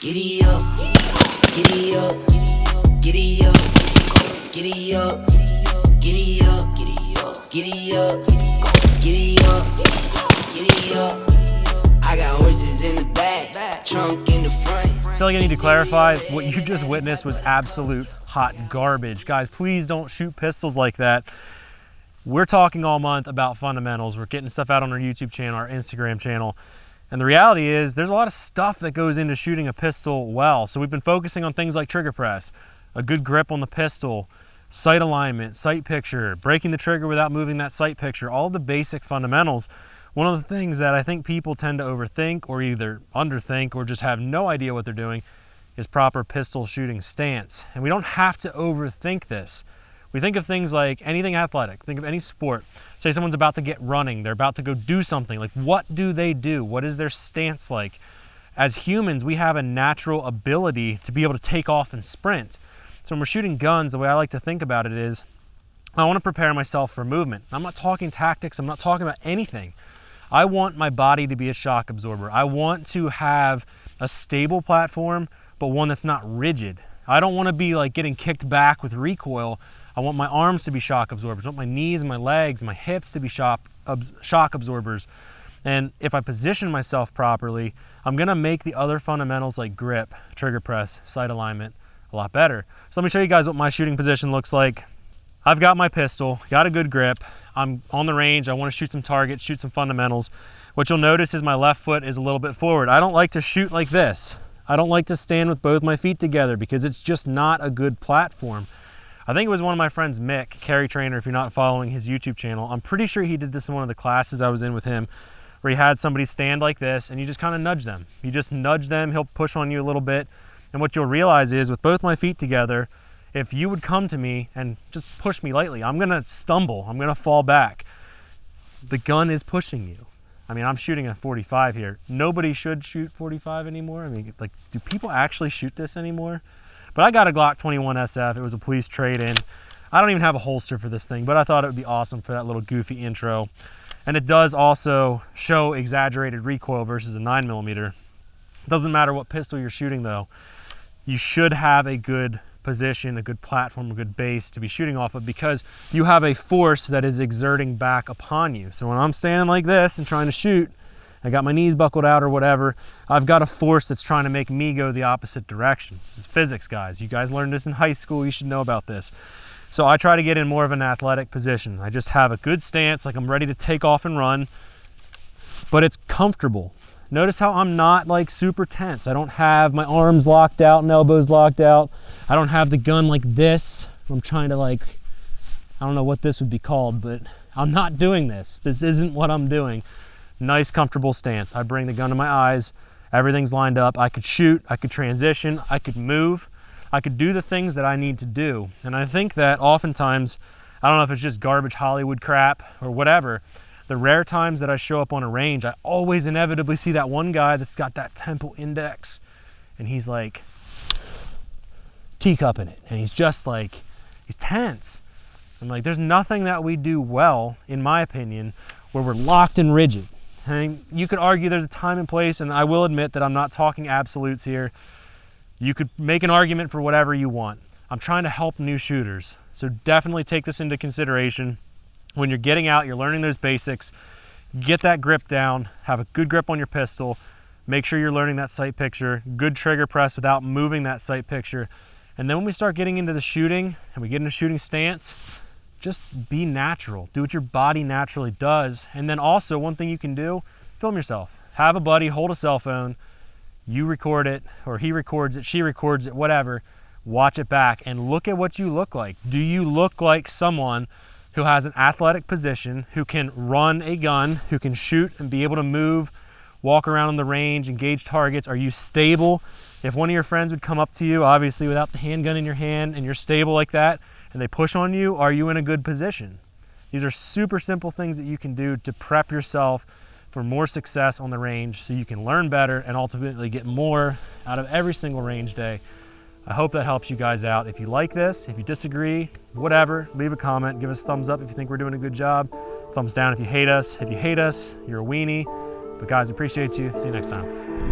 Giddy up, giddy up, giddy up, giddy up, giddy up, giddy up, giddy up, giddy up, giddy up. I got horses in the back, trunk in the front. I feel like I need to clarify, what you just witnessed was absolute hot garbage. Guys, please don't shoot pistols like that. We're talking all month about fundamentals. We're getting stuff out on our YouTube channel, our Instagram channel. And the reality is there's a lot of stuff that goes into shooting a pistol well. So we've been focusing on things like trigger press, a good grip on the pistol, sight alignment, sight picture, breaking the trigger without moving that sight picture, all the basic fundamentals. One of the things that I think people tend to overthink or either underthink or just have no idea what they're doing is proper pistol shooting stance. And we don't have to overthink this. We think of things like anything athletic, think of any sport. Say someone's about to get running, they're about to go do something. Like, what do they do? What is their stance like? As humans, we have a natural ability to be able to take off and sprint. So when we're shooting guns, the way I like to think about it is, I want to prepare myself for movement. I'm not talking tactics, I'm not talking about anything. I want my body to be a shock absorber. I want to have a stable platform, but one that's not rigid. I don't want to be like getting kicked back with recoil. I want my arms to be shock absorbers. I want my knees, my legs, my hips to be shock absorbers. And if I position myself properly, I'm gonna make the other fundamentals like grip, trigger press, sight alignment a lot better. So let me show you guys what my shooting position looks like. I've got my pistol, got a good grip. I'm on the range, I wanna shoot some targets, shoot some fundamentals. What you'll notice is my left foot is a little bit forward. I don't like to shoot like this. I don't like to stand with both my feet together because it's just not a good platform. I think it was one of my friends, Mick, carry trainer, if you're not following his YouTube channel. I'm pretty sure he did this in one of the classes I was in with him, where he had somebody stand like this and you just kind of nudge them. You just nudge them, he'll push on you a little bit. And what you'll realize is with both my feet together, if you would come to me and just push me lightly, I'm gonna stumble, I'm gonna fall back. The gun is pushing you. I mean, I'm shooting a 45 here. Nobody should shoot 45 anymore. I mean, like, do people actually shoot this anymore? But I got a Glock 21 SF. It was a police trade-in. I don't even have a holster for this thing, but I thought it would be awesome for that little goofy intro. And it does also show exaggerated recoil versus a 9mm. Doesn't matter what pistol you're shooting though. You should have a good position, a good platform, a good base to be shooting off of because you have a force that is exerting back upon you. So when I'm standing like this and trying to shoot, I got my knees buckled out or whatever, I've got a force that's trying to make me go the opposite direction. This is physics, guys. You guys learned this in high school, you should know about this. So I try to get in more of an athletic position. I just have a good stance, like I'm ready to take off and run, but it's comfortable. Notice how I'm not like super tense. I don't have my arms locked out and elbows locked out. I don't have the gun like this. I'm trying to like, I don't know what this would be called, but I'm not doing this. This isn't what I'm doing. Nice, comfortable stance. I bring the gun to my eyes. Everything's lined up. I could shoot, I could transition, I could move. I could do the things that I need to do. And I think that oftentimes, I don't know if it's just garbage Hollywood crap or whatever, the rare times that I show up on a range, I always inevitably see that one guy that's got that temple index and he's like teacupping it. And he's just like, he's tense. I'm like, there's nothing that we do well, in my opinion, where we're locked and rigid. I mean, you could argue there's a time and place, and I will admit that I'm not talking absolutes here. You could make an argument for whatever you want. I'm trying to help new shooters. So definitely take this into consideration. When you're getting out, you're learning those basics, get that grip down, have a good grip on your pistol, make sure you're learning that sight picture, good trigger press without moving that sight picture. And then when we start getting into the shooting and we get into shooting stance, just be natural. Do what your body naturally does. And then also one thing you can do, film yourself. Have a buddy hold a cell phone, you record it, or he records it, she records it, whatever. Watch it back and look at what you look like. Do you look like someone who has an athletic position, who can run a gun, who can shoot and be able to move, walk around on the range, engage targets? Are you stable? If one of your friends would come up to you, obviously without the handgun in your hand, and you're stable like that, and they push on you, are you in a good position? These are super simple things that you can do to prep yourself for more success on the range so you can learn better and ultimately get more out of every single range day. I hope that helps you guys out. If you like this, if you disagree, whatever, leave a comment, give us a thumbs up if you think we're doing a good job, thumbs down if you hate us. If you hate us, you're a weenie. But guys, appreciate you. See you next time.